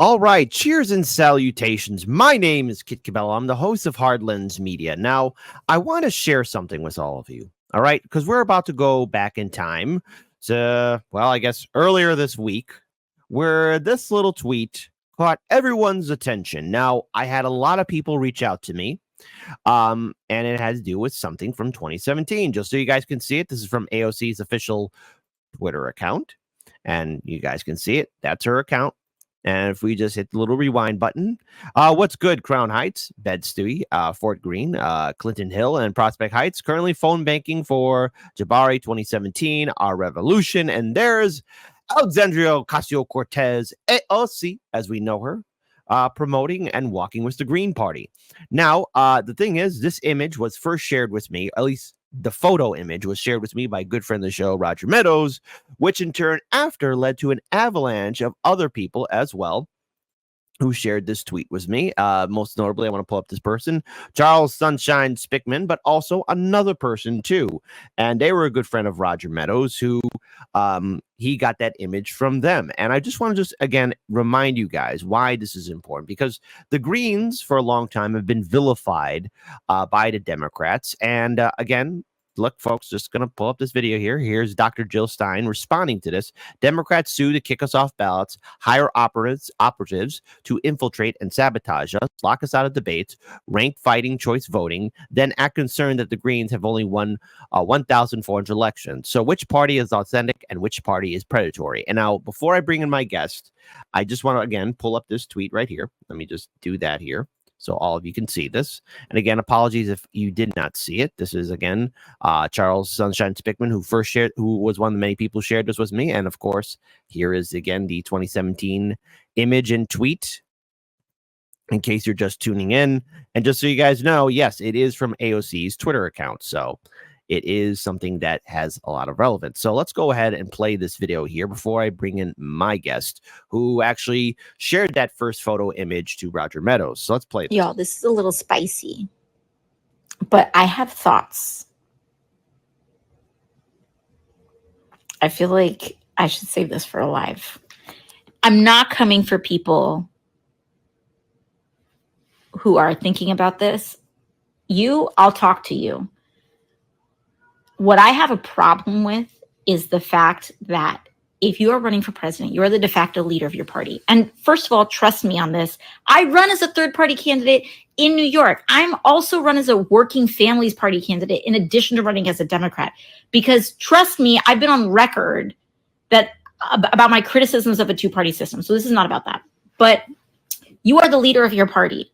All right, cheers and salutations. My name is Kit Cabello. I'm the host of Hard Lens Media. Now, I want to share something with all of you, all right? Because we're about to go back in time to, well, I guess earlier this week, where this little tweet caught everyone's attention. Now, I had a lot of people reach out to me, and it had to do with something from 2017. Just so you guys can see it, this is from AOC's official Twitter account, and you guys can see it. That's her account. And if we just hit the little rewind button, what's good? Crown Heights, Bed-Stuy, Fort Greene, Clinton Hill, and Prospect Heights. Currently phone banking for Jabari 2017, Our Revolution. And there's Alexandria Ocasio-Cortez, AOC, as we know her, promoting and walking with the Green Party. Now, the thing is, this image was first shared with me, at least the photo image was shared with me by a good friend of the show, Roger Meadows, which in turn after led to an avalanche of other people as well who shared this tweet with me. Most notably, I want to pull up this person, Charles Sunshine Spickman, but also another person too. And they were a good friend of Roger Meadows who he got that image from them. And I just want to again remind you guys why this is important, because the Greens for a long time have been vilified by the Democrats. And again, look, folks, just going to pull up this video here. Here's Dr. Jill Stein responding to this. Democrats sue to kick us off ballots, hire operatives to infiltrate and sabotage us, lock us out of debates, rank fighting choice voting, then act concerned that the Greens have only won 1,400 elections. So which party is authentic and which party is predatory? And now, before I bring in my guest, I just want to, again, pull up this tweet right here. Let me just do that here, so all of you can see this. And again, apologies if you did not see it. This is, again, Charles Sunshine Spickman, who was one of the many people who shared this with me. And of course, here is, again, the 2017 image and tweet, in case you're just tuning in. And just so you guys know, yes, it is from AOC's Twitter account. So it is something that has a lot of relevance. So let's go ahead and play this video here before I bring in my guest, who actually shared that first photo image to Roger Meadows. So let's play this. Y'all, this is a little spicy, but I have thoughts. I feel like I should save this for a live. I'm not coming for people who are thinking about this. I'll talk to you. What I have a problem with is the fact that if you are running for president, you are the de facto leader of your party. And first of all, trust me on this. I run as a third party candidate in New York. I'm also run as a working families party candidate in addition to running as a Democrat. Because trust me, I've been on record about my criticisms of a two-party system. So this is not about that. But you are the leader of your party.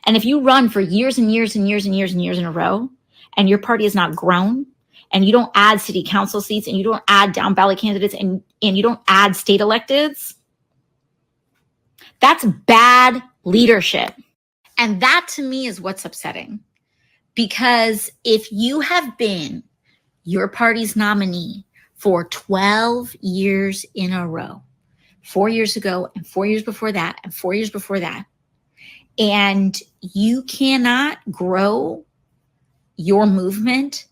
And if you run for years and years and years and years and years in a row, and your party has not grown, and you don't add city council seats, and you don't add down ballot candidates, and you don't add state electeds, that's bad leadership. And that to me is what's upsetting. Because if you have been your party's nominee for 12 years in a row, 4 years ago and 4 years before that and 4 years before that, and you cannot grow your movement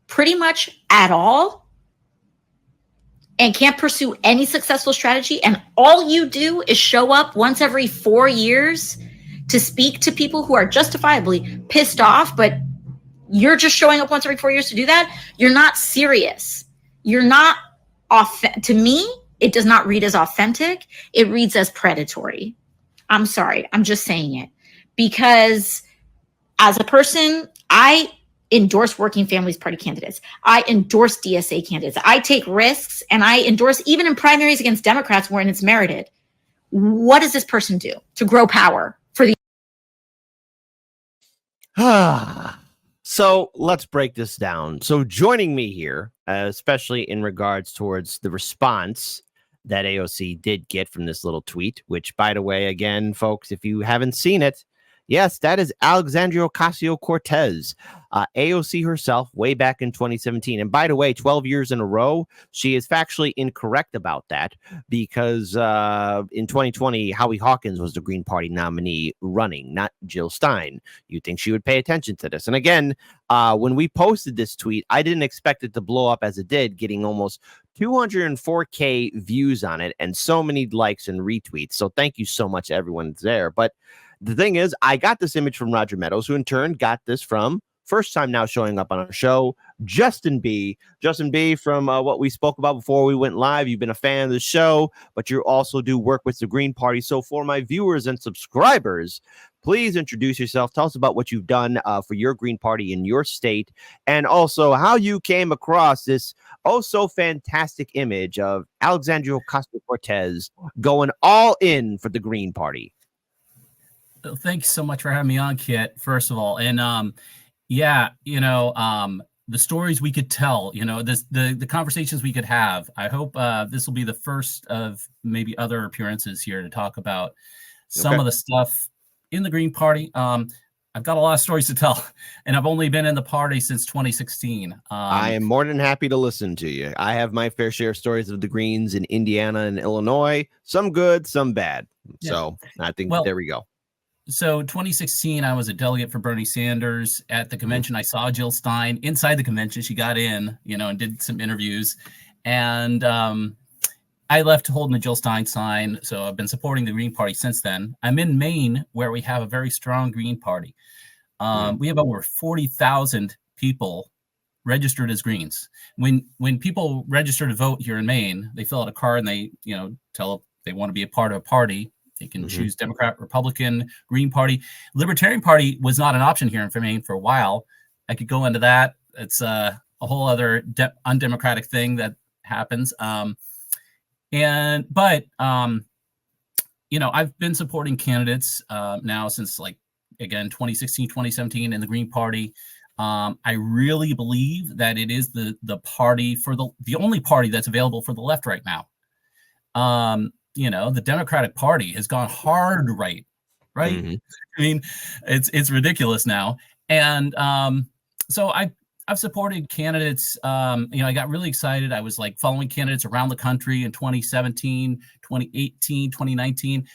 pretty much at all, and can't pursue any successful strategy, and all you do is show up once every 4 years to speak to people who are justifiably pissed off, but you're just showing up once every 4 years to do that, you're not serious. You're not to me, it does not read as authentic. It reads as predatory. I'm sorry. I'm just saying it. Because as a person, I endorse working families party candidates. I endorse DSA candidates. I take risks, and I endorse even in primaries against Democrats when it's merited. What does this person do to grow power for the? So let's break this down. So joining me here, especially in regards towards the response that AOC did get from this little tweet, which, by the way, again, folks, if you haven't seen it, Yes, that is Alexandria Ocasio-Cortez, AOC herself, way back in 2017. And by the way, 12 years in a row, she is factually incorrect about that because in 2020, Howie Hawkins was the Green Party nominee running, not Jill Stein. You'd think she would pay attention to this. And again, when we posted this tweet, I didn't expect it to blow up as it did, getting almost 204K views on it and so many likes and retweets. So thank you so much, everyone there. But the thing is, I got this image from Roger Meadows, who in turn got this from, first time now showing up on our show, Justin B. Justin B, from what we spoke about before we went live. You've been a fan of the show, but you also do work with the Green Party. So for my viewers and subscribers, please introduce yourself. Tell us about what you've done for your Green Party in your state, and also how you came across this so fantastic image of Alexandria Ocasio-Cortez going all in for the Green Party. Thanks so much for having me on, Kit, first of all. And the stories we could tell, the conversations we could have. I hope this will be the first of maybe other appearances here to talk about some of the stuff in the Green Party. I've got a lot of stories to tell, and I've only been in the party since 2016. I am more than happy to listen to you. I have my fair share of stories of the Greens in Indiana and Illinois, some good, some bad. Yeah. So I think there we go. So 2016, I was a delegate for Bernie Sanders at the convention. I saw Jill Stein inside the convention. She got in, and did some interviews. And I left holding the Jill Stein sign. So I've been supporting the Green Party since then. I'm in Maine, where we have a very strong Green Party. We have over 40,000 people registered as Greens. When people register to vote here in Maine, they fill out a card and they, tell they want to be a part of a party. They can choose Democrat, Republican, Green Party. Libertarian Party was not an option here in Maine for a while. I could go into that. It's a whole other undemocratic thing that happens. I've been supporting candidates now since 2016, 2017 in the Green Party. I really believe that it is the party for the only party that's available for the left right now. The Democratic Party has gone hard right? Mm-hmm. I mean, it's ridiculous now. And so I've supported candidates. I got really excited. I was following candidates around the country in 2017, 2018, 2019.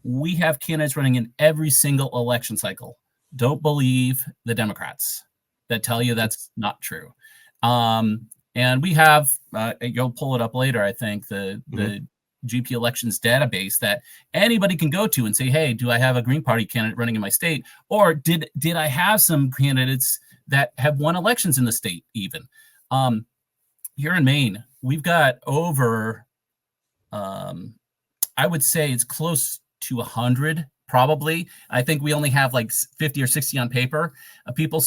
We have candidates running in every single election cycle. Don't believe the Democrats that tell you that's not true. And we have, you'll pull it up later, I think, the GP elections database that anybody can go to and say, hey, do I have a Green Party candidate running in my state? Or did I have some candidates that have won elections in the state even? Here in Maine, we've got over, I would say it's close to 100, probably. I think we only have 50 or 60 on paper. People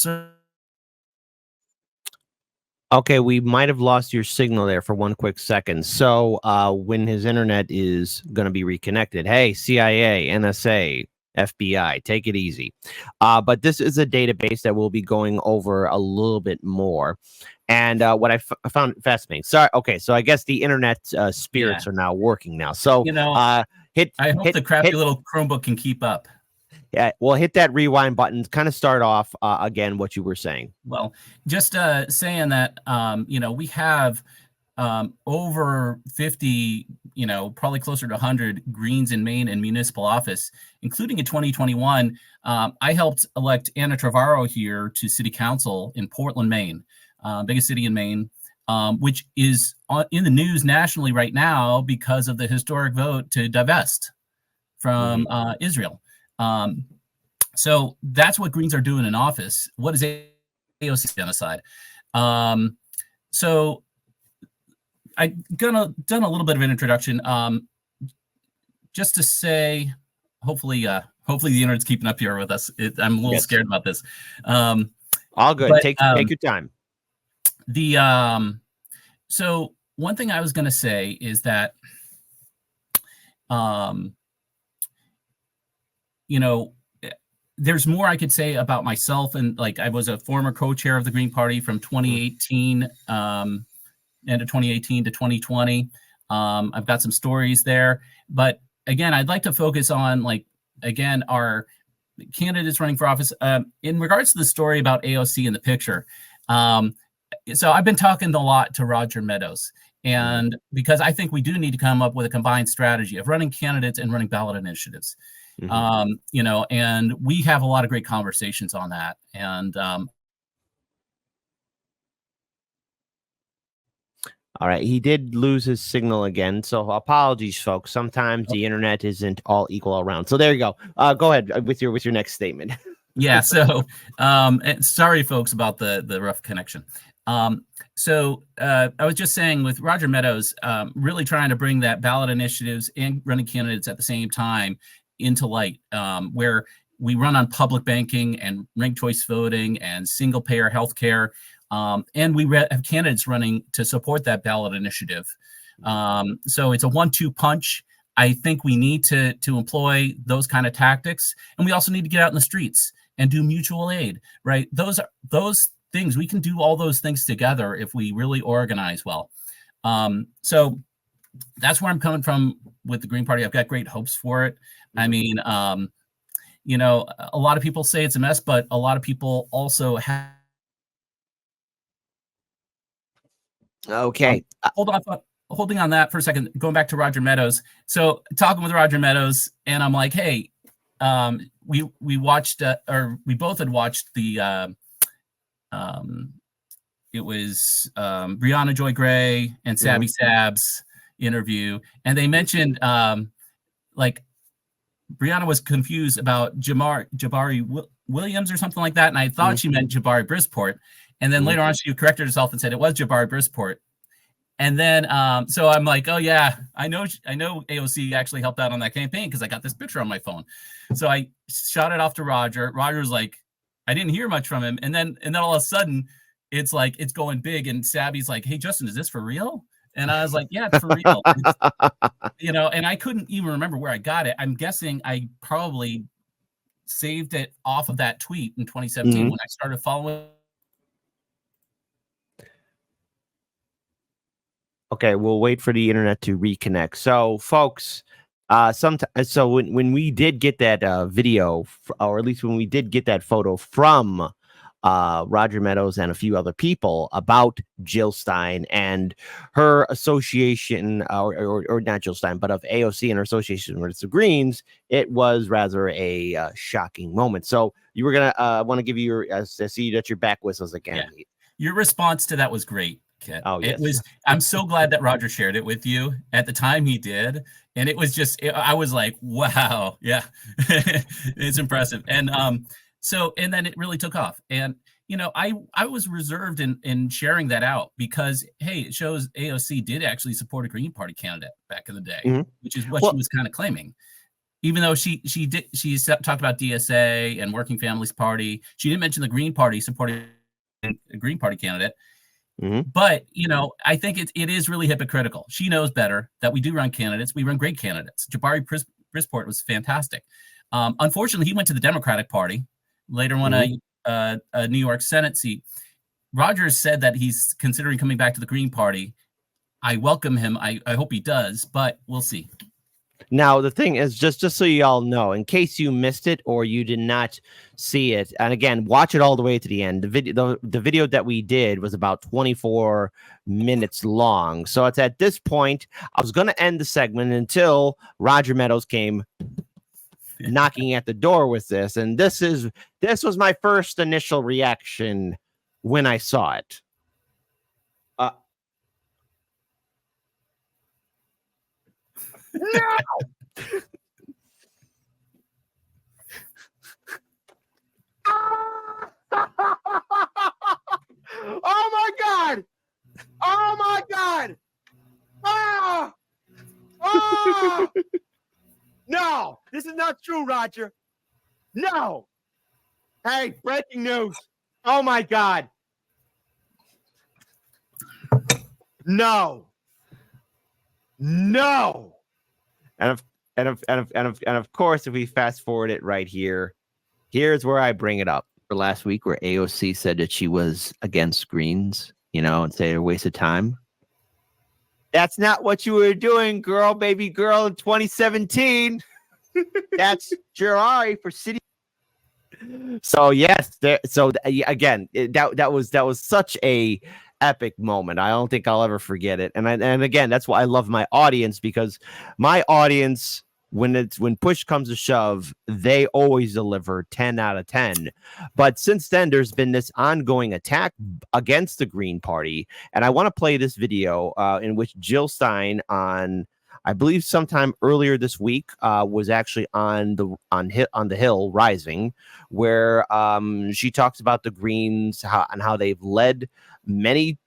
Okay, we might have lost your signal there for one quick second. So when his internet is going to be reconnected, hey, CIA, NSA, FBI, take it easy. But this is a database that we'll be going over a little bit more. And what I found fascinating. Sorry. Okay, so I guess the internet spirits are now working now. So I hope the crappy little Chromebook can keep up. Yeah, well, hit that rewind button. Kind of start off again what you were saying. Well, just saying that we have over 50, probably closer to 100 Greens in Maine in municipal office, including in 2021. I helped elect Anna Trevorrow here to city council in Portland, Maine, biggest city in Maine, which is in the news nationally right now because of the historic vote to divest from Israel. So that's what Greens are doing in office. What is AOC genocide? So I done a little bit of an introduction, just to say, hopefully the internet's keeping up here with us. I'm a little scared about this. All good. But, take your time. So one thing I was going to say is that, there's more I could say about myself. And I was a former co-chair of the Green Party from 2018, end of 2018 to 2020. I've got some stories there, but again, I'd like to focus on our candidates running for office. In regards to the story about AOC in the picture, so I've been talking a lot to Roger Meadows, and because I think we do need to come up with a combined strategy of running candidates and running ballot initiatives. And we have a lot of great conversations on that. And all right, he did lose his signal again, so apologies, folks. Sometimes the internet isn't all equal around. So there you go. Go ahead with your next statement. Yeah. So sorry, folks, about the rough connection. So I was just saying with Roger Meadows, really trying to bring that ballot initiatives and running candidates at the same time into light, where we run on public banking and ranked choice voting and single payer healthcare. And we have candidates running to support that ballot initiative. So it's a 1-2 punch. I think we need to employ those kind of tactics, and we also need to get out in the streets and do mutual aid, right? Those things, we can do all those things together if we really organize well. So that's where I'm coming from with the Green Party. I've got great hopes for it. I mean, a lot of people say it's a mess, but a lot of people also have. Okay. Holding on that for a second, going back to Roger Meadows. So talking with Roger Meadows, and I'm like, hey, we watched, or we both had watched the, it was Brianna Joy Gray and Sabby Sab's interview, and they mentioned like Brianna was confused about Jabari Williams or something like that, and I thought she meant Jabari Brisport. And then later on, she corrected herself and said it was Jabari Brisport. And then, so I'm like, oh yeah, I know AOC actually helped out on that campaign because I got this picture on my phone. So I shot it off to Roger. Roger's like, I didn't hear much from him. And then all of a sudden, it's like it's going big. And Sabby's like, hey Justin, is this for real? And I was like, yeah, it's for real. And I couldn't even remember where I got it. I'm guessing I probably saved it off of that tweet in 2017 when I started following. Okay, we'll wait for the internet to reconnect. So, folks, so when we did get that video, or at least when we did get that photo from Roger Meadows and a few other people about Jill Stein and her association, or not Jill Stein, but of AOC and her association with the Greens, it was rather a shocking moment. So you were gonna want to give you your see that you're back with us again. Yeah. Your response to that was great, Kit. Oh, yes. It was. I'm so glad that Roger shared it with you at the time he did, and it was just. I was like, wow, yeah, it's impressive, and and then it really took off, and I was reserved in sharing that out because hey, it shows AOC did actually support a Green Party candidate back in the day, which is what she was kind of claiming. Even though she talked about DSA and Working Families Party, she didn't mention the Green Party supporting a Green Party candidate. But I think it is really hypocritical. She knows better that we do run candidates. We run great candidates. Jabari Brisport was fantastic. Unfortunately, he went to the Democratic Party, later won a New York Senate seat. Rogers said that he's considering coming back to the Green Party. I welcome him. I hope he does, but we'll see. Now, the thing is, just so you all know, in case you missed it or you did not see it, and again, watch it all the way to the end. The video that we did was about 24 minutes long. So it's at this point, I was going to end the segment until Roger Meadows came knocking at the door with this. And this was my first initial reaction when I saw it. No! Oh my God! Oh my God! Ah! Ah! No, this is not true, Roger. No. Hey, breaking news. Oh my God. No. No. And of course, if we fast forward it right here, here's where I bring it up. For last week, where AOC said that she was against Greens, and say they're a waste of time. That's not what you were doing, baby girl, in 2017. That's Jabari for city. So yes, again, that was such a epic moment. I don't think I'll ever forget it. And again, that's why I love my audience, because my audience, when push comes to shove, they always deliver 10 out of 10. But since then, there's been this ongoing attack against the Green Party, and I want to play this video in which Jill Stein, on I believe sometime earlier this week, was actually on the Hill Rising, where she talks about the Greens, and how they've led many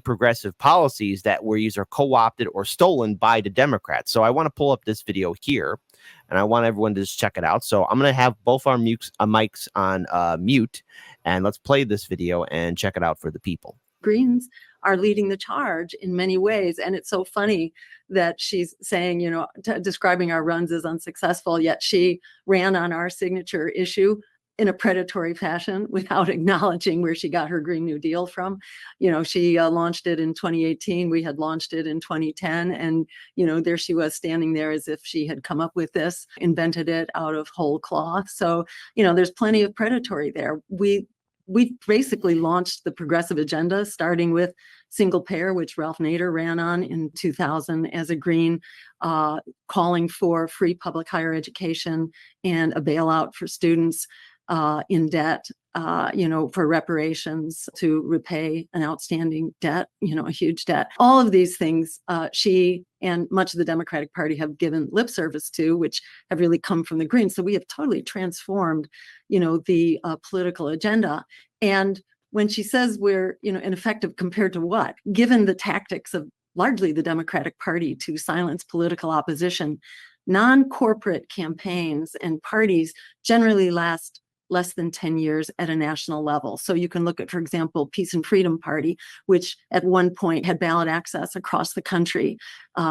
progressive policies that were either co-opted or stolen by the Democrats. So I want to pull up this video here, and I want everyone to just check it out. So I'm going to have both our mics on mute, and let's play this video and check it out for the people. Greens are leading the charge in many ways. And it's so funny that she's saying, describing our runs as unsuccessful, yet she ran on our signature issue in a predatory fashion without acknowledging where she got her Green New Deal from. She launched it in 2018. We had launched it in 2010. And, there she was standing there as if she had come up with this, invented it out of whole cloth. So, there's plenty of predatory there. We basically launched the progressive agenda, starting with single payer, which Ralph Nader ran on in 2000 as a Green, calling for free public higher education and a bailout for students in debt, for reparations to repay an outstanding debt, a huge debt. All of these things she and much of the Democratic Party have given lip service to, which have really come from the Greens. So we have totally transformed, the political agenda. And when she says we're, ineffective compared to what, given the tactics of largely the Democratic Party to silence political opposition, non-corporate campaigns and parties generally last less than 10 years at a national level. So you can look at, for example, Peace and Freedom Party, which at one point had ballot access across the country,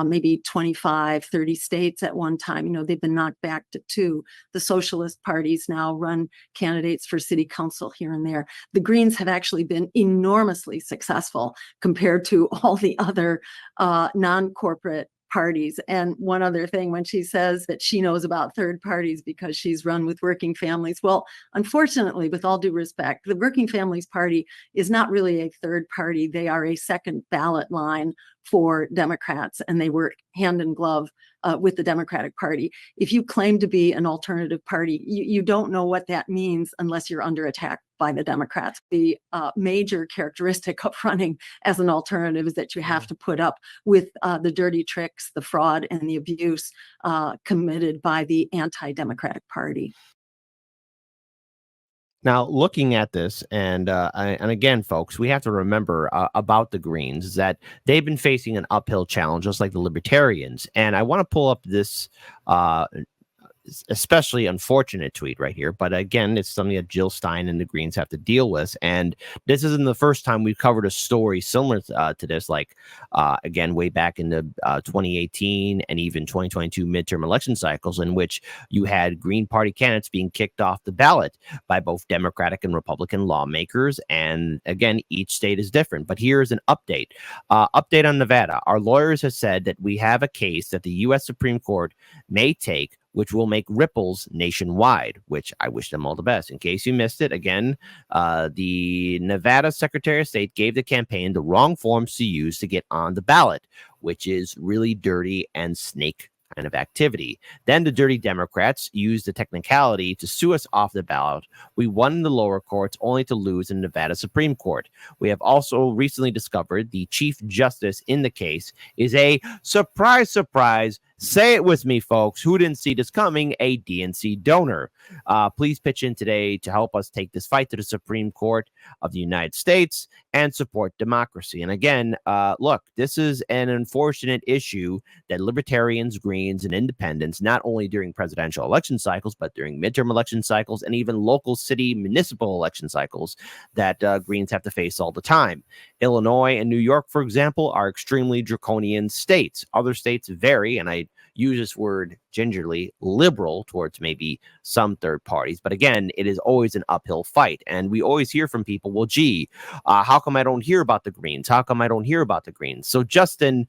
maybe 25, 30 states at one time. They've been knocked back to 2. The socialist parties now run candidates for city council here and there. The Greens have actually been enormously successful compared to all the other non-corporate parties. And one other thing, when she says that she knows about third parties because she's run with working families, well, unfortunately, with all due respect, the Working Families Party is not really a third party. They are a second ballot line for Democrats, and they work hand in glove with the Democratic Party. If you claim to be an alternative party, you don't know what that means unless you're under attack by the Democrats. The major characteristic of running as an alternative is that you have to put up with the dirty tricks, the fraud, and the abuse committed by the anti-Democratic Party. Now, looking at this, and again, folks, we have to remember about the Greens is that they've been facing an uphill challenge, just like the Libertarians. And I want to pull up this especially unfortunate tweet right here. But again, it's something that Jill Stein and the Greens have to deal with. And this isn't the first time we've covered a story similar to this, like, again, way back in the 2018 and even 2022 midterm election cycles, in which you had Green Party candidates being kicked off the ballot by both Democratic and Republican lawmakers. And again, each state is different. But here's an update. Update on Nevada. Our lawyers have said that we have a case that the U.S. Supreme Court may take, which will make ripples nationwide, which I wish them all the best. In case you missed it, again, the Nevada Secretary of State gave the campaign the wrong forms to use to get on the ballot, which is really dirty and snake kind of activity. Then the dirty Democrats used the technicality to sue us off the ballot. We won in the lower courts only to lose in Nevada Supreme Court. We have also recently discovered the Chief Justice in the case is a surprise, say it with me, folks, who didn't see this coming, a DNC donor. Please pitch in today to help us take this fight to the Supreme Court of the United States and support democracy. And again, look, this is an unfortunate issue that libertarians, Greens, and independents, not only during presidential election cycles, but during midterm election cycles and even local city municipal election cycles, that Greens have to face all the time. Illinois and New York, for example, are extremely draconian states. Other states vary, and I use this word gingerly, liberal towards maybe some third parties. But again, it is always an uphill fight. And we always hear from people, well, gee, how come I don't hear about the Greens? How come I don't hear about the Greens? So, Justin,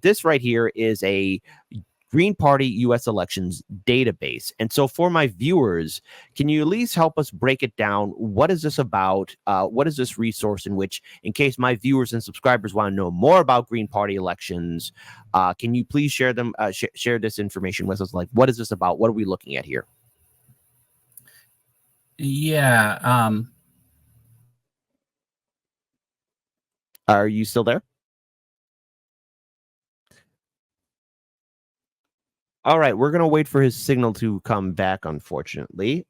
this right here is a Green Party U.S. elections database. And so for my viewers, can you at least help us break it down? What is this about? What is this resource in which, in case my viewers and subscribers want to know more about Green Party elections, can you please share them, share this information with us? Like, what is this about? What are we looking at here? Yeah. Are you still there? All right, we're gonna wait for his signal to come back, unfortunately.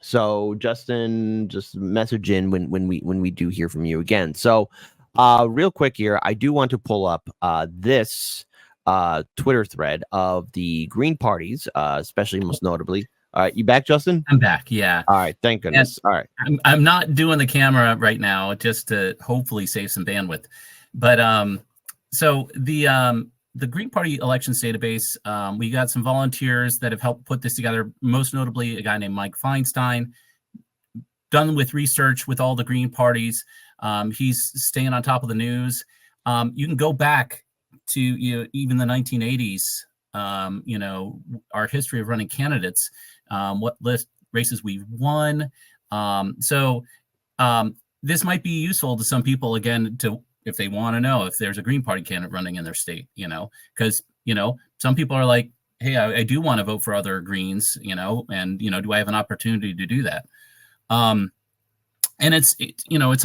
So Justin, just message in when we do hear from you again. So real quick here, I do want to pull up this Twitter thread of the Green parties, especially most notably. All right, you back, Justin? I'm back. Yeah. All right, thank goodness. All right. I'm not doing the camera right now just to hopefully save some bandwidth. But so the Green Party elections database, we got some volunteers that have helped put this together, most notably a guy named Mike Feinstein, done with research with all the Green parties. He's staying on top of the news. You can go back to even the 1980s, our history of running candidates, what races we've won. So this might be useful to some people, again, if they want to know if there's a Green Party candidate running in their state, because, some people are like, hey, I do want to vote for other Greens, and, do I have an opportunity to do that? And it's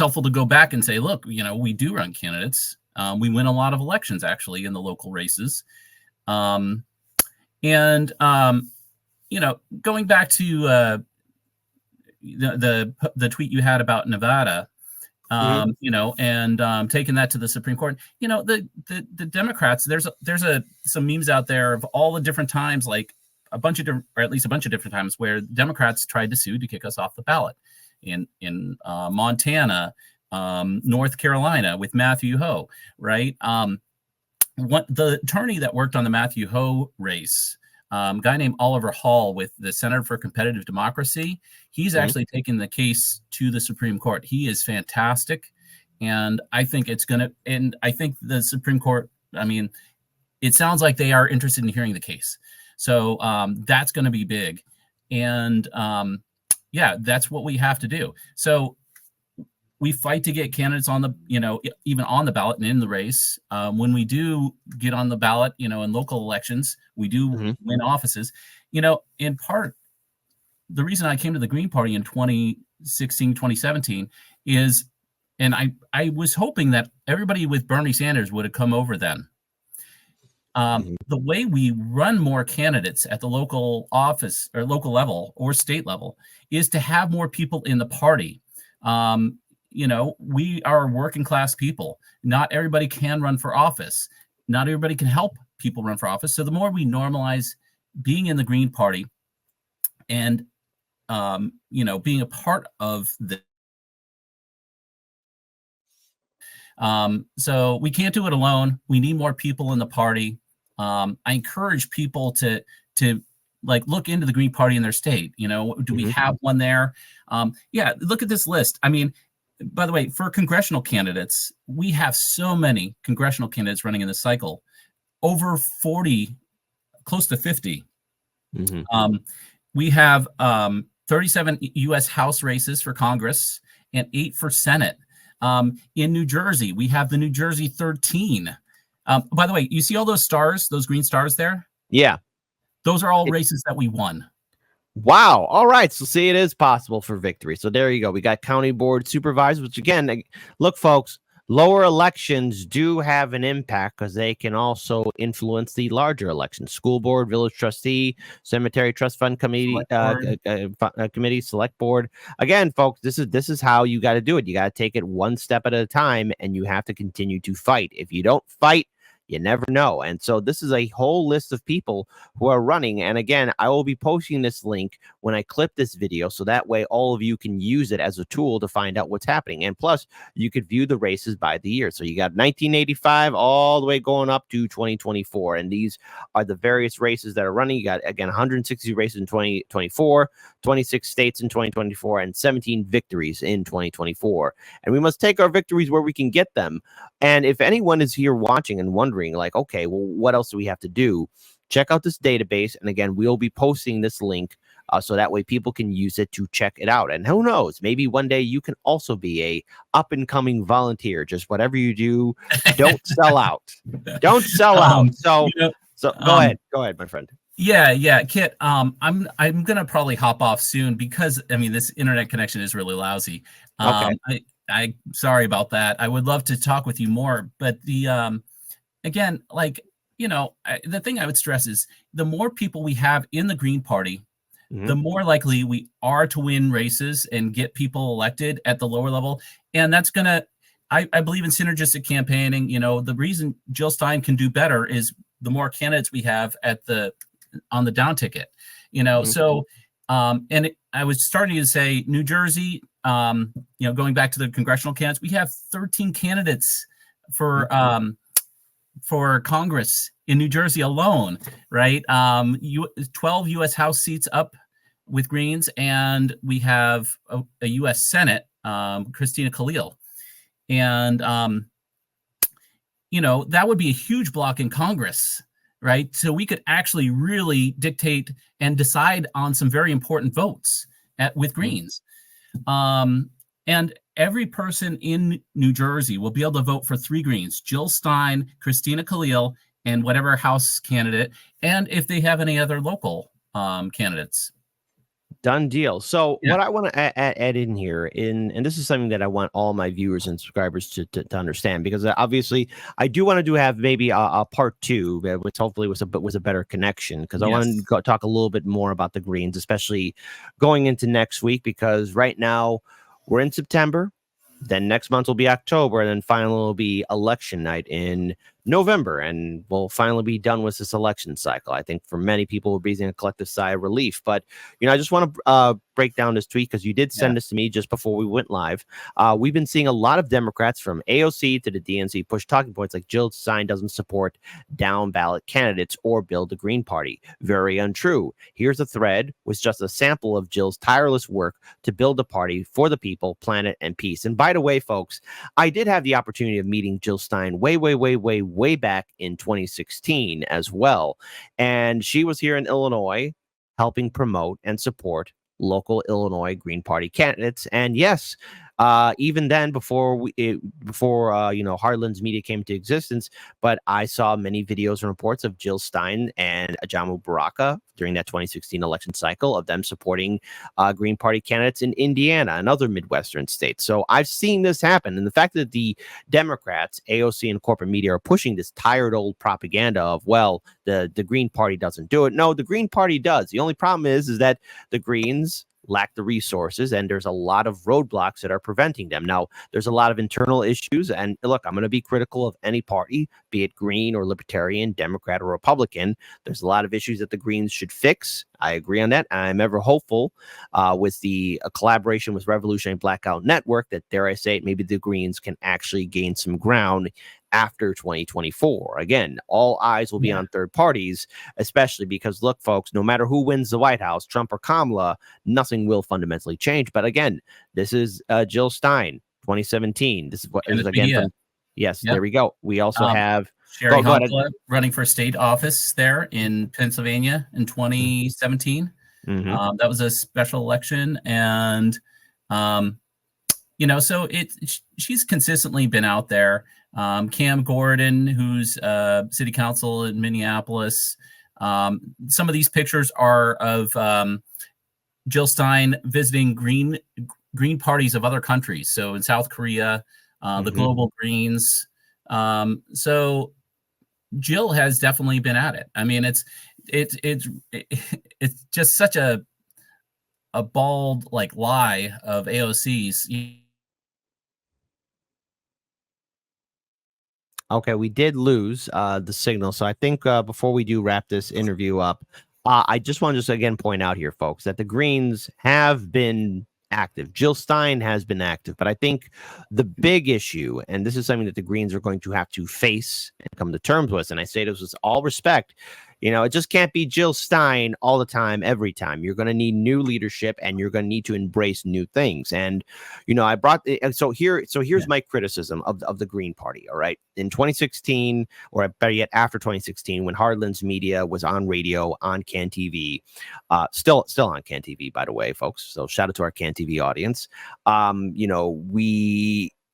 helpful to go back and say, look, we do run candidates. We win a lot of elections, actually, in the local races. Going back to the tweet you had about Nevada, and taking that to the Supreme Court, the Democrats, there's some memes out there of all the different times, like at least a bunch of different times where Democrats tried to sue to kick us off the ballot in Montana, North Carolina with Matthew Ho, right? The attorney that worked on the Matthew Ho race, guy named Oliver Hall with the Center for Competitive Democracy, he's actually taken the case to the Supreme Court. He is fantastic. And I think I think the Supreme Court, it sounds like they are interested in hearing the case. So that's going to be big. And that's what we have to do. So we fight to get candidates on the, even on the ballot and in the race. When we do get on the ballot, in local elections, we do win offices. In part, the reason I came to the Green Party in 2016, 2017 is, and I was hoping that everybody with Bernie Sanders would have come over then. The way we run more candidates at the local office or local level or state level is to have more people in the party. We are working class people. Not everybody can run for office. Not everybody can help people run for office. So the more we normalize being in the Green Party and, being a part of the, so we can't do it alone. We need more people in the party. I encourage people to look into the Green Party in their state. Do we have one there? Look at this list. By the way, for congressional candidates, we have so many congressional candidates running in this cycle, over 40, close to 50. We have 37 U.S. House races for Congress and 8 for Senate. In New Jersey, we have the New Jersey 13. By the way, you see all those stars, those green stars there? Yeah. Those are all races that we won. Wow. All right. So see, it is possible for victory. So there you go. We got county board supervisors, which again, look, folks, lower elections do have an impact because they can also influence the larger elections. School board, village trustee, cemetery trust fund committee, committee, select board. Again, folks, this is how you got to do it. You got to take it one step at a time, and you have to continue to fight. If you don't fight, you never know. And so this is a whole list of people who are running. And again, I will be posting this link when I clip this video, so that way all of you can use it as a tool to find out what's happening. And plus, you could view the races by the year. So you got 1985 all the way going up to 2024. And these are the various races that are running. You got, again, 160 races in 2024, 26 states in 2024, and 17 victories in 2024. And we must take our victories where we can get them. And if anyone is here watching and wondering, wondering, like, okay, well, what else do we have to do? Check out this database. And again, we'll be posting this link so that way people can use it to check it out. And who knows, maybe one day you can also be a up and coming volunteer. Just whatever you do, don't sell out. Don't sell out. So, go ahead, my friend. Yeah, Kit. I'm gonna probably hop off soon because I mean this internet connection is really lousy. Okay. I sorry about that. I would love to talk with you more, but the again, like the thing I would stress is the more people we have in the Green Party, the more likely we are to win races and get people elected at the lower level. And that's going to, I believe in synergistic campaigning. The reason Jill Stein can do better is the more candidates we have on the down ticket, So, and I was starting to say New Jersey, going back to the congressional candidates, we have 13 candidates for Congress in New Jersey alone, right? 12 U.S. House seats up with Greens, and we have a U.S. Senate, Christina Khalil. And, that would be a huge block in Congress, right? So we could actually really dictate and decide on some very important votes with Greens. And every person in New Jersey will be able to vote for 3 Greens: Jill Stein, Christina Khalil, and whatever House candidate, and if they have any other local candidates. Done deal. So what I want to add in here, and this is something that I want all my viewers and subscribers to understand, because obviously I do want to have maybe a part 2, which hopefully was a better connection, because I want to talk a little bit more about the Greens, especially going into next week, because right now we're in September. Then next month will be October, and then finally will be election night in November, and we'll finally be done with this election cycle. I think for many people, we're breathing a collective sigh of relief. But I just want to break down this tweet, because you did send this to me just before we went live. We've been seeing a lot of Democrats from AOC to the DNC push talking points like Jill Stein doesn't support down ballot candidates or build the Green Party. Very untrue. Here's a thread with just a sample of Jill's tireless work to build a party for the people, planet, and peace. And by the way, folks, I did have the opportunity of meeting Jill Stein way back in 2016 as well. And she was here in Illinois helping promote and support local Illinois Green Party candidates. And yes, even then, before Heartland's Media came into existence, but I saw many videos and reports of Jill Stein and Ajamu Baraka during that 2016 election cycle of them supporting Green Party candidates in Indiana and other Midwestern states. So I've seen this happen. And the fact that the Democrats, AOC, and corporate media are pushing this tired old propaganda of, well, the Green Party doesn't do it. No, the Green Party does. The only problem is that the Greens lack the resources, and there's a lot of roadblocks that are preventing them. Now, there's a lot of internal issues, and look, I'm going to be critical of any party, be it Green or Libertarian, Democrat or Republican. There's a lot of issues that the Greens should fix. I agree on that. I'm ever hopeful with the collaboration with Revolutionary Blackout Network that, dare I say it, maybe the Greens can actually gain some ground after 2024. Again, all eyes will be on third parties, especially because, look, folks, no matter who wins the White House, Trump or Kamala, nothing will fundamentally change. But again, this is Jill Stein, 2017. This is what is again. There we go. We also have Sherry Hunkla running for state office there in Pennsylvania in 2017. That was a special election, and so she's consistently been out there. Cam Gordon, who's city council in Minneapolis. Some of these pictures are of Jill Stein visiting green parties of other countries. So in South Korea, the Global Greens. So Jill has definitely been at it. I mean, it's just such a bald lie of AOC's. Okay, we did lose the signal. So I think before we do wrap this interview up, I just want to again point out here, folks, that the Greens have been active. Jill Stein has been active. But I think the big issue, and this is something that the Greens are going to have to face and come to terms with, and I say this with all respect, It just can't be Jill Stein all the time, every time. You're going to need new leadership, and you're going to need to embrace new things. And, I brought here's my criticism of the Green Party. All right. In 2016, or better yet, after 2016, when Hardlands Media was on radio, on CAN TV, still on CAN TV, by the way, folks. So shout out to our CAN TV audience.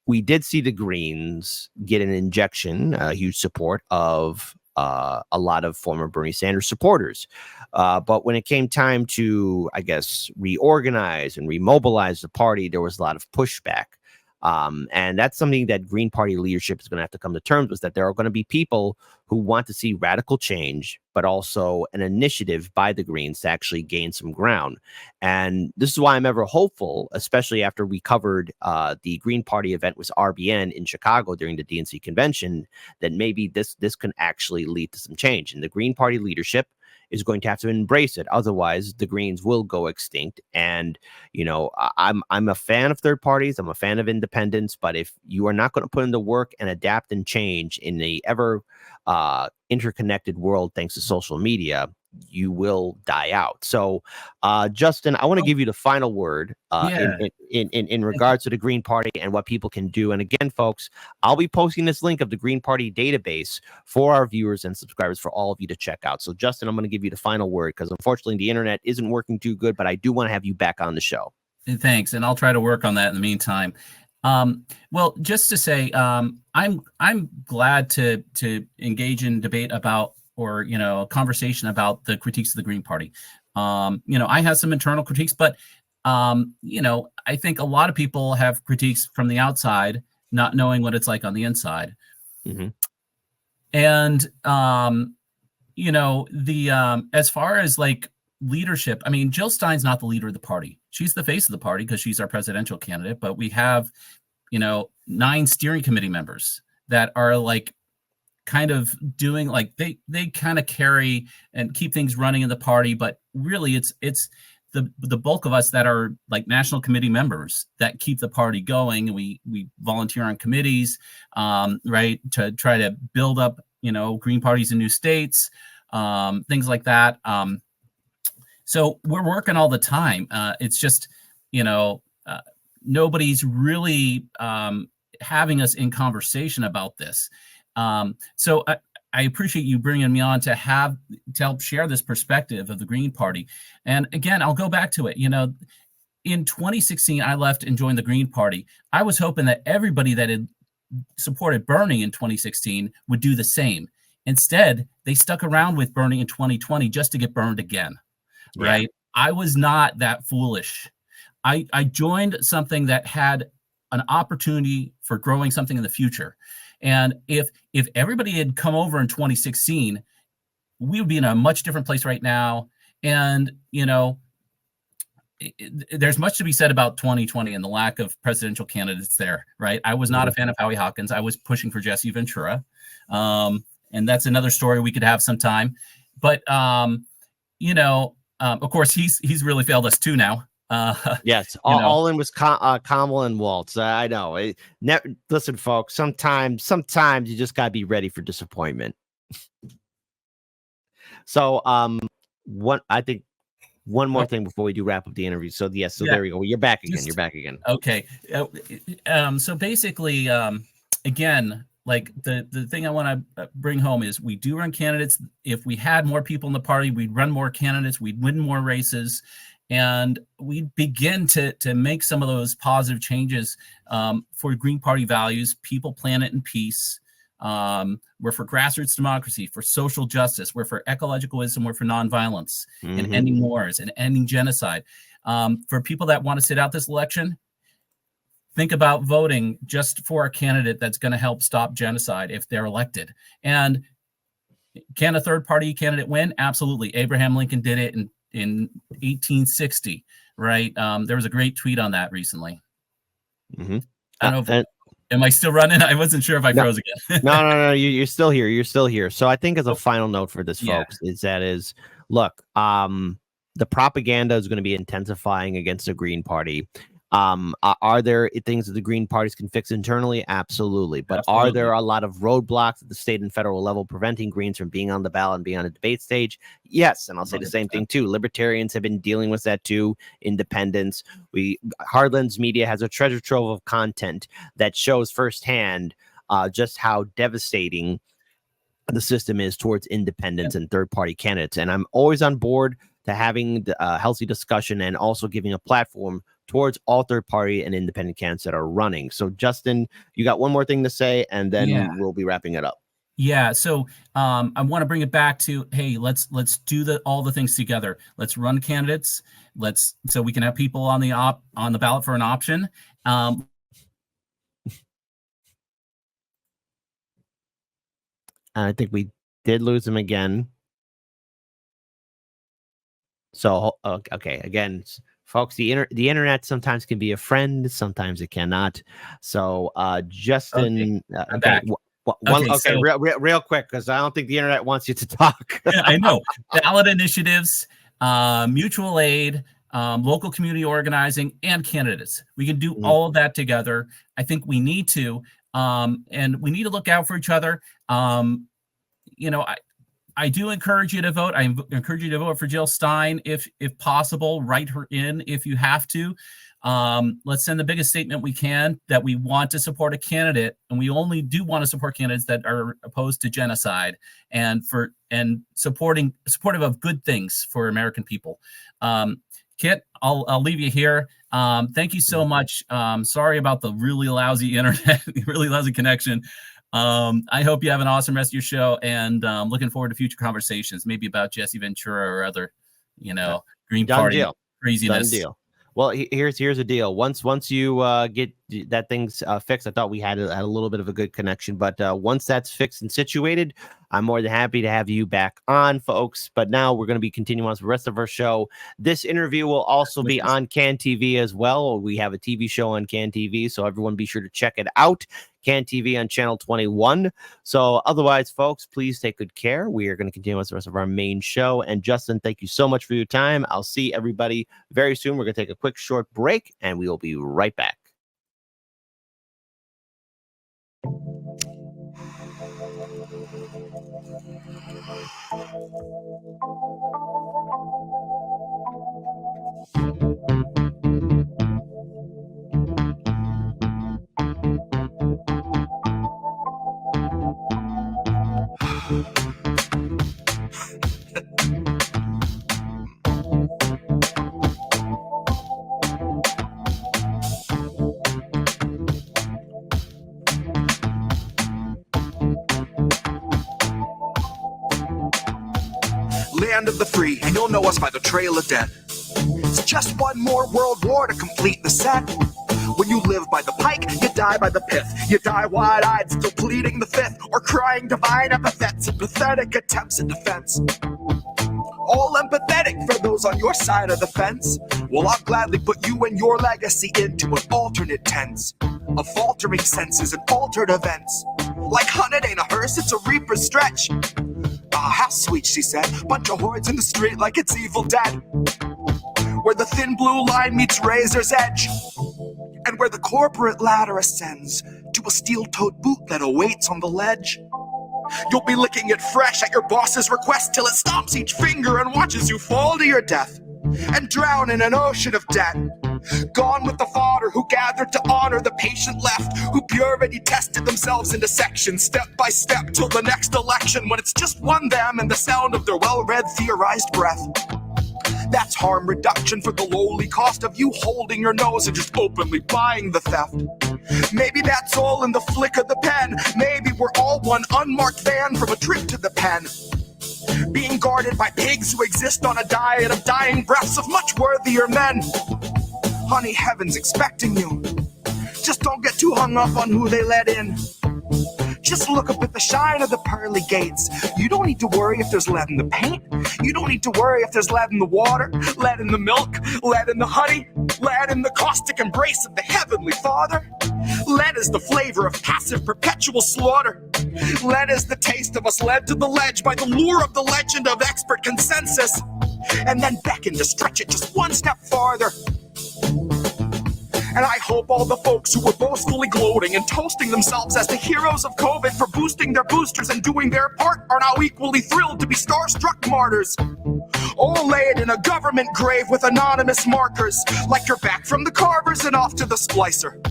We did see the Greens get an injection, huge support of a lot of former Bernie Sanders supporters. But when it came time to, I guess, reorganize and remobilize the party, there was a lot of pushback. And that's something that Green Party leadership is going to have to come to terms with, that there are going to be people who want to see radical change, but also an initiative by the Greens to actually gain some ground. And this is why I'm ever hopeful, especially after we covered the Green Party event with RBN in Chicago during the DNC convention, that maybe this can actually lead to some change. And the Green Party leadership is going to have to embrace it. Otherwise, the Greens will go extinct. And, I'm a fan of third parties. I'm a fan of independents. But if you are not going to put in the work and adapt and change in the ever interconnected world, thanks to social media, you will die out. So, Justin, I want to give you the final word in regards to the Green Party and what people can do. And again, folks, I'll be posting this link of the Green Party database for our viewers and subscribers for all of you to check out. So, Justin, I'm going to give you the final word, because unfortunately the internet isn't working too good, but I do want to have you back on the show. Thanks, and I'll try to work on that in the meantime. Well, just to say, I'm glad to engage in debate about, or a conversation about the critiques of the Green Party. I have some internal critiques, but I think a lot of people have critiques from the outside, not knowing what it's like on the inside. Mm-hmm. And as far as like leadership, I mean, Jill Stein's not the leader of the party. She's the face of the party because she's our presidential candidate, but we have 9 steering committee members that are like kind of doing, like they kind of carry and keep things running in the party, but really it's the bulk of us that are like national committee members that keep the party going. We volunteer on committees, right, to try to build up green parties in new states, things like that. So we're working all the time. It's just nobody's really having us in conversation about this. So I appreciate you bringing me on to help share this perspective of the Green Party. And again, I'll go back to it. In 2016, I left and joined the Green Party. I was hoping that everybody that had supported Bernie in 2016 would do the same. Instead, they stuck around with Bernie in 2020 just to get burned again. Yeah. Right? I was not that foolish. I joined something that had an opportunity for growing something in the future. And if everybody had come over in 2016, we would be in a much different place right now. And, there's much to be said about 2020 and the lack of presidential candidates there, right? I was not a fan of Howie Hawkins. I was pushing for Jesse Ventura. And that's another story we could have sometime. But, of course, he's really failed us too now. Yes, all in was Kamala and Waltz. I know. Listen, folks. Sometimes you just gotta be ready for disappointment. So, one more thing before we do wrap up the interview. So yes, there we go. You're back again. You're back again. Okay. So basically, again, like the thing I want to bring home is we do run candidates. If we had more people in the party, we'd run more candidates. We'd win more races. And we begin to make some of those positive changes for Green Party values: people, planet, and peace. We're for grassroots democracy, for social justice. We're for ecological wisdom. We're for nonviolence and ending wars and ending genocide. For people that want to sit out this election, think about voting just for a candidate that's going to help stop genocide if they're elected. And can a third party candidate win? Absolutely. Abraham Lincoln did it in 1860, right? There was a great tweet on that recently. Mm-hmm. I don't know. Am I still running? I wasn't sure if I froze again. No. You're still here. You're still here. So I think as a final note for this, folks, look, the propaganda is going to be intensifying against the Green Party. Are there things that the Green parties can fix internally? Absolutely. But are there a lot of roadblocks at the state and federal level preventing Greens from being on the ballot and being on a debate stage? Yes. And I'll say 100%. The same thing too. Libertarians have been dealing with that too. Independents. Hardlands Media has a treasure trove of content that shows firsthand just how devastating the system is towards independents and third-party candidates. And I'm always on board to having the healthy discussion and also giving a platform towards all third-party and independent candidates that are running. So, Justin, you got one more thing to say, and then we'll be wrapping it up. Yeah. So I want to bring it back to, hey, let's do all the things together. Let's run candidates. So we can have people on the ballot for an option. I think we did lose him again. So, okay, again, folks, the internet sometimes can be a friend, sometimes it cannot. So, Justin, real quick, because I don't think the internet wants you to talk. Yeah, I know. Ballot initiatives, mutual aid, local community organizing, and candidates. We can do all of that together. I think we need to, and we need to look out for each other. I do encourage you to vote. I encourage you to vote for Jill Stein if possible. Write her in if you have to. Let's send the biggest statement we can that we want to support a candidate, and we only do want to support candidates that are opposed to genocide and supportive of good things for American people. Kit, I'll leave you here. Thank you so much. Sorry about the really lousy internet, really lousy connection. I hope you have an awesome rest of your show, and looking forward to future conversations, maybe about Jesse Ventura or other, Green Party craziness. Done deal. Well, here's the deal. Once you get that thing's fixed, I thought we had a little bit of a good connection, but once that's fixed and situated, I'm more than happy to have you back on, folks. But now we're going to be continuing on with the rest of our show. This interview will also be on Can TV as well. We have a TV show on Can TV, so everyone be sure to check it out. Can TV on channel 21. So otherwise, folks, please take good care. We are going to continue with the rest of our main show. And Justin, thank you so much for your time. I'll see everybody very soon. We're going to take a quick short break, and we will be right back. Land of the free, and you'll know us by the trail of dead. It's just one more world war to complete the set. When you live by the pike, you die by the pith. You die wide-eyed, still pleading the fifth, or crying divine epithets and pathetic attempts at defense. All empathetic for those on your side of the fence. Well, I'll gladly put you and your legacy into an alternate tense of faltering senses and altered events. Like hun, it ain't a hearse, it's a reaper's stretch. Ah, how sweet, she said. Bunch of hordes in the street like it's Evil Dead. Where the thin blue line meets razor's edge. And where the corporate ladder ascends to a steel-toed boot that awaits on the ledge. You'll be licking it fresh at your boss's request till it stomps each finger and watches you fall to your death. And drown in an ocean of debt. Gone with the fodder who gathered to honor the patient left, who purity tested themselves into sections, step by step, till the next election, when it's just one them and the sound of their well-read theorized breath. That's harm reduction for the lowly cost of you holding your nose and just openly buying the theft. Maybe that's all in the flick of the pen. Maybe we're all one unmarked van from a trip to the pen. Being guarded by pigs who exist on a diet of dying breaths of much worthier men. Honey, heaven's expecting you. Just don't get too hung up on who they let in. Just look up at the shine of the pearly gates. You don't need to worry if there's lead in the paint. You don't need to worry if there's lead in the water, lead in the milk, lead in the honey, lead in the caustic embrace of the Heavenly Father. Lead is the flavor of passive perpetual slaughter. Lead is the taste of us led to the ledge by the lure of the legend of expert consensus, and then beckon to stretch it just one step farther. And I hope all the folks who were boastfully gloating and toasting themselves as the heroes of COVID for boosting their boosters and doing their part are now equally thrilled to be starstruck martyrs. All laid in a government grave with anonymous markers, like you're back from the carvers and off to the splicer.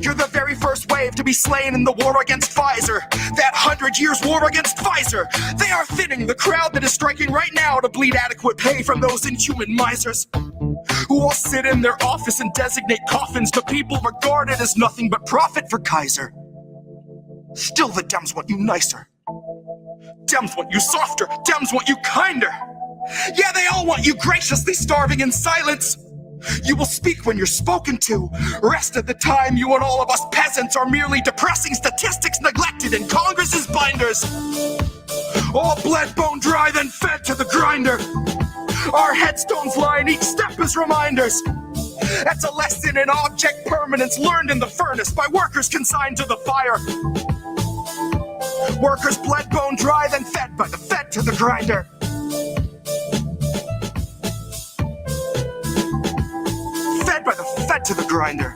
You're the very first wave to be slain in the war against Pfizer. That 100 years war against Pfizer. They are thinning the crowd that is striking right now to bleed adequate pay from those inhuman misers who all sit in their office and designate coffins to people regarded as nothing but profit for Kaiser. Still the Dems want you nicer. Dems want you softer. Dems want you kinder. Yeah, they all want you graciously starving in silence. You will speak when you're spoken to. Rest of the time, you and all of us peasants are merely depressing statistics neglected in Congress's binders. All bled, bone dry, then fed to the grinder. Our headstones line each step as reminders. That's a lesson in object permanence learned in the furnace by workers consigned to the fire. Workers bled, bone dry, then fed by the fed to the grinder. Fed by the fed to the grinder.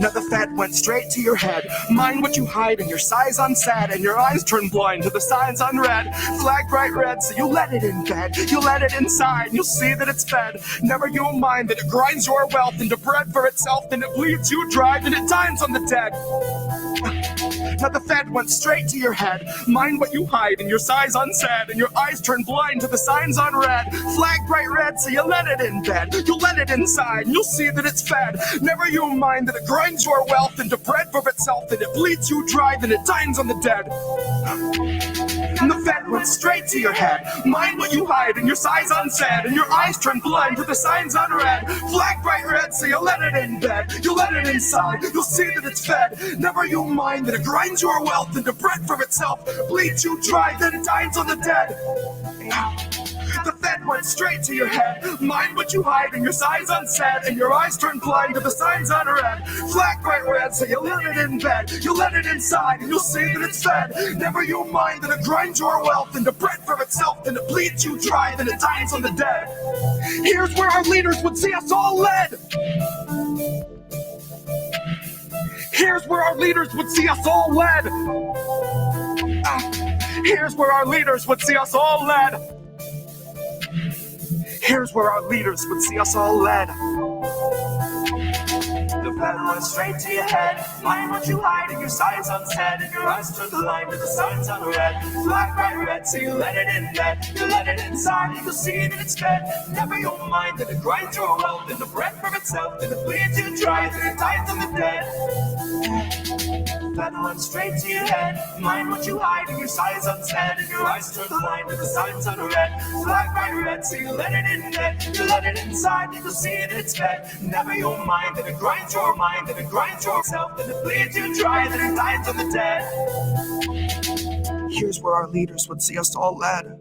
Now the fed went straight to your head. Mind what you hide and your sighs unsad, and your eyes turn blind to the signs unread. Flag bright red, so you let it in bed. You let it inside, and you'll see that it's fed. Never you mind that it grinds your wealth into bread for itself, then it bleeds you dry, then it dines on the dead. Now the fed went straight to your head. Mind what you hide and your sighs unsaid, and your eyes turn blind to the signs unread. Flag bright red, so you let it in bed. You let it inside, and you'll see that it's fed. Never you mind that it grinds your wealth into bread for itself, then it bleeds you dry, then it dines on the dead. And the fed went straight to your head. Mind what you hide and your sighs unsaid, and your eyes turn blind to the signs unread. Flag bright red, so you let it in bed. You let it inside, you'll see that it's fed. Never you mind that it grinds your wealth into bread for itself, bleeds you dry, then it dines on the dead. The fed went straight to your head. Mind what you hide and your sighs unsaid, and your eyes turn blind to the signs unread. Flag bright red, so you let it in bed. You let it inside, and you'll see that it's fed. Never you mind that it grinds your wealth into bread for itself, then it bleeds you dry, then it dines on the dead. Here's where our leaders would see us all led. Here's where our leaders would see us all led. Here's where our leaders would see us all led. Here's where our leaders would see us all led. The fed went straight to your head. Mind what you hide and your sighs unsaid, and your eyes turn blind to the signs unread. Flag bright red, so you let it in bed. You let it inside, and you'll see that it's fed. Never you mind that it grinds your wealth into bread for itself, then it bleeds you dry, then it dies on the dead. Fed went straight to your head. Mind what you hide and your sighs unsaid, and your eyes turn blind to the signs unread. Flag bright red, so you let it in bed. You let it inside, and you'll see that it's fed. Never you mind that it grinds your mind, that it grinds yourself, that it bleeds you dry, that it dies on the dead. Here's where our leaders would see us all led.